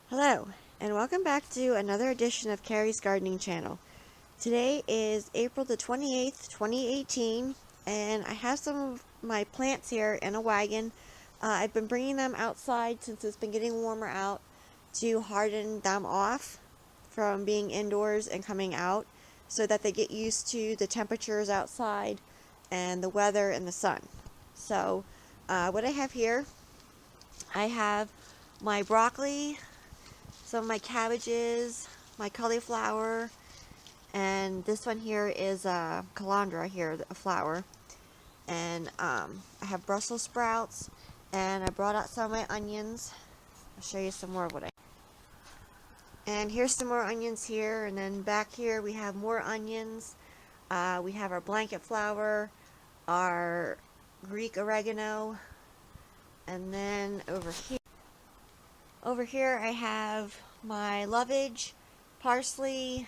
Hello, and welcome back to another edition of Carrie's Gardening Channel. Today is April the 28th, 2018, and I have some of my plants here in a wagon. I've been bringing them outside since it's been getting warmer out to harden them off from being indoors and coming out so that they get used to the temperatures outside and the weather and the sun. So, what I have here, I have my broccoli, some of my cabbages, my cauliflower, and this one here is a calandra here, a flower. And I have Brussels sprouts, and I brought out some of my onions. I'll show you some more of what I. And here's some more onions here, and then back here we have more onions. We have our blanket flower, our Greek oregano, and then over here I have my lovage, parsley,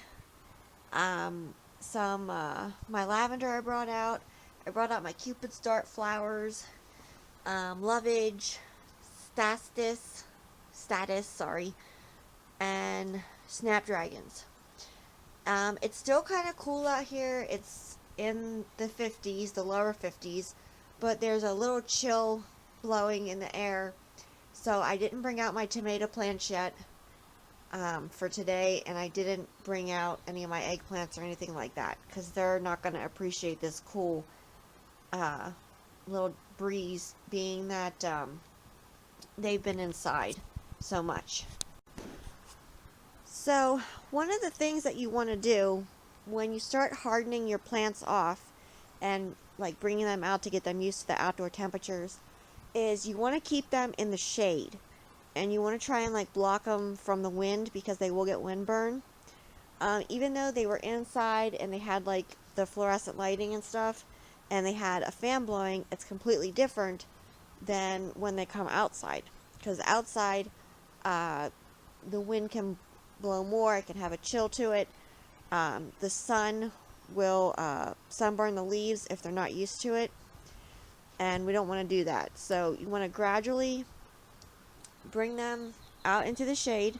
some my lavender I brought out. I brought out my Cupid's dart flowers, lovage, status, sorry, and snapdragons. It's still kind of cool out here. It's in the 50s, the lower 50s, but there's a little chill blowing in the air. So I didn't bring out my tomato plants yet for today, and I didn't bring out any of my eggplants or anything like that because they're not going to appreciate this cool little breeze, being that they've been inside so much. So one of the things that you want to do when you start hardening your plants off and like bringing them out to get them used to the outdoor temperatures is you want to keep them in the shade, and you want to try and like block them from the wind because they will get windburn. Even though they were inside and they had like the fluorescent lighting and stuff and they had a fan blowing, it's completely different than when they come outside, because outside the wind can blow more, it can have a chill to it. The sun will sunburn the leaves if they're not used to it, and we don't want to do that. So you want to gradually bring them out into the shade.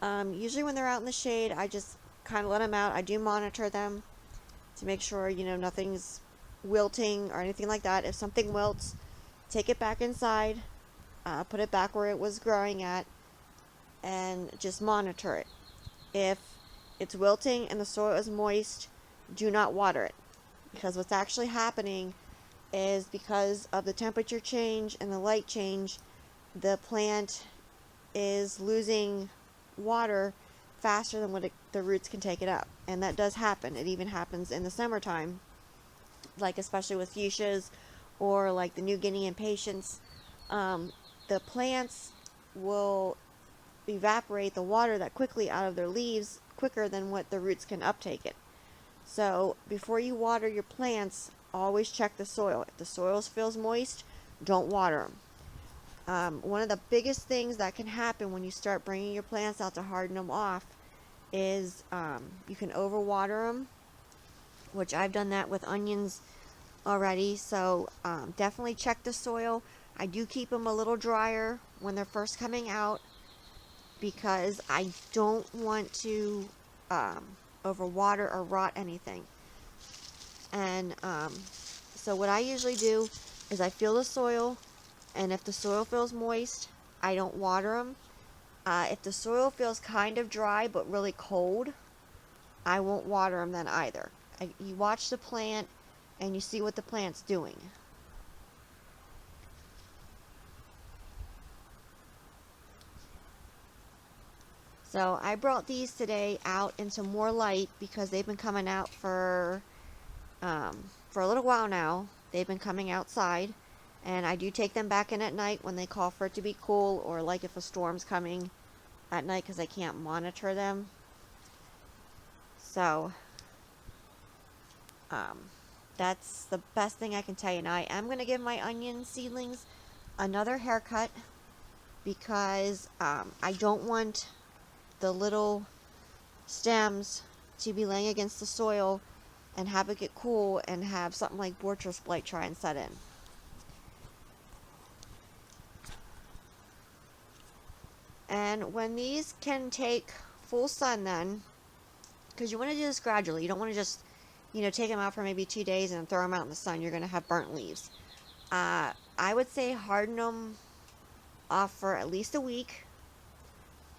Usually when they're out in the shade, I just kind of let them out. I do monitor them to make sure, nothing's wilting or anything like that. If something wilts, take it back inside, put it back where it was growing at, and just monitor it. If it's wilting and the soil is moist, do not water it, because what's actually happening is because of the temperature change and the light change, the plant is losing water faster than what the roots can take it up. And that does happen. It even happens in the summertime, like especially with fuchsias or like the New Guinea impatiens. The plants will evaporate the water that quickly out of their leaves quicker than what the roots can uptake it. So before you water your plants, always check the soil. If the soil feels moist, don't water them. One of the biggest things that can happen when you start bringing your plants out to harden them off is you can overwater them, which I've done that with onions already. So definitely check the soil. I do keep them a little drier when they're first coming out because I don't want to overwater or rot anything. And so what I usually do is I feel the soil, and if the soil feels moist, I don't water them. If the soil feels kind of dry but really cold, I won't water them then either. You watch the plant and you see what the plant's doing. So I brought these today out into more light because they've been coming out for a little while now. They've been coming outside, and I do take them back in at night when they call for it to be cool, or like if a storm's coming at night because I can't monitor them. So that's the best thing I can tell you. Now I am going to give my onion seedlings another haircut because I don't want the little stems to be laying against the soil and have it get cool and have something like Bortress blight try and set in. And when these can take full sun then, because you want to do this gradually, you don't want to just, take them out for maybe 2 days and throw them out in the sun. You're going to have burnt leaves. I would say harden them off for at least a week,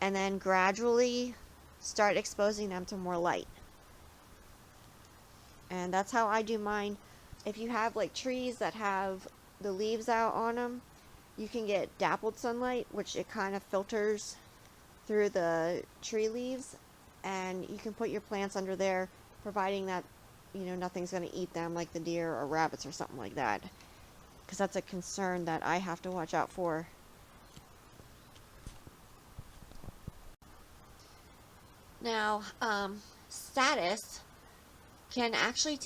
and then gradually start exposing them to more light. And that's how I do mine. If you have like trees that have the leaves out on them, you can get dappled sunlight, which it kind of filters through the tree leaves, and you can put your plants under there, providing that nothing's going to eat them, like the deer or rabbits or something like that, because that's a concern that I have to watch out for. Now, status can actually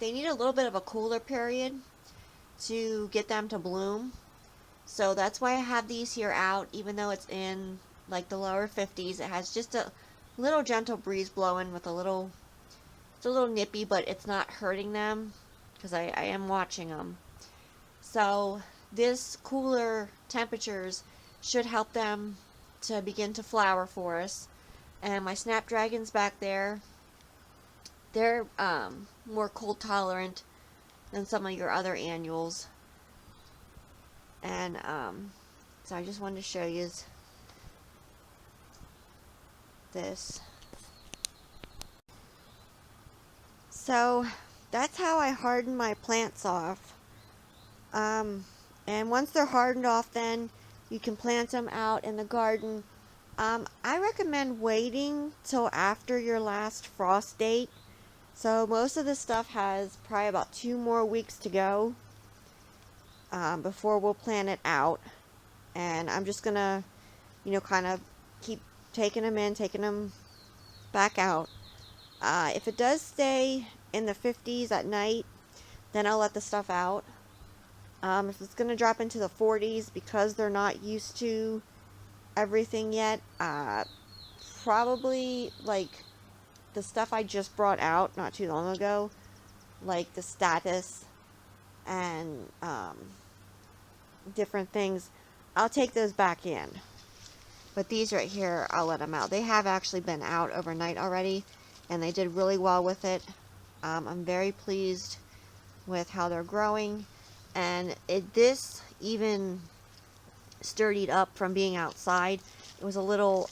they need a little bit of a cooler period to get them to bloom. So that's why I have these here out, even though it's in like the lower 50s. It has just a little gentle breeze blowing with it's a little nippy, but it's not hurting them because I am watching them. So this cooler temperatures should help them to begin to flower for us. And my snapdragons back there, they're more cold tolerant than some of your other annuals. And so I just wanted to show you this. So that's how I harden my plants off. And once they're hardened off, then you can plant them out in the garden. I recommend waiting till after your last frost date. So most of this stuff has probably about 2 more weeks to go before we'll plant it out. And I'm just gonna, kind of keep taking them in, taking them back out. If it does stay in the 50s at night, then I'll let the stuff out. If it's gonna drop into the 40s because they're not used to everything yet, probably like the stuff I just brought out not too long ago, like the status and different things, I'll take those back in. But these right here, I'll let them out. They have actually been out overnight already, and they did really well with it. I'm very pleased with how they're growing, and this even sturdied up from being outside. It was a little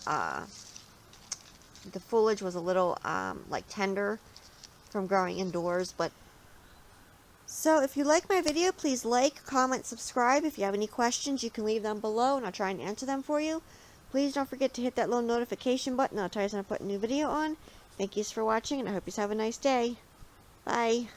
the foliage was a little like tender from growing indoors. But so if you like my video, please like, comment, subscribe. If you have any questions, you can leave them below and I'll try and answer them for you. Please don't forget to hit that little notification button. I'll tell you when I put a new video on. Thank you for watching, and I hope you have a nice day. Bye.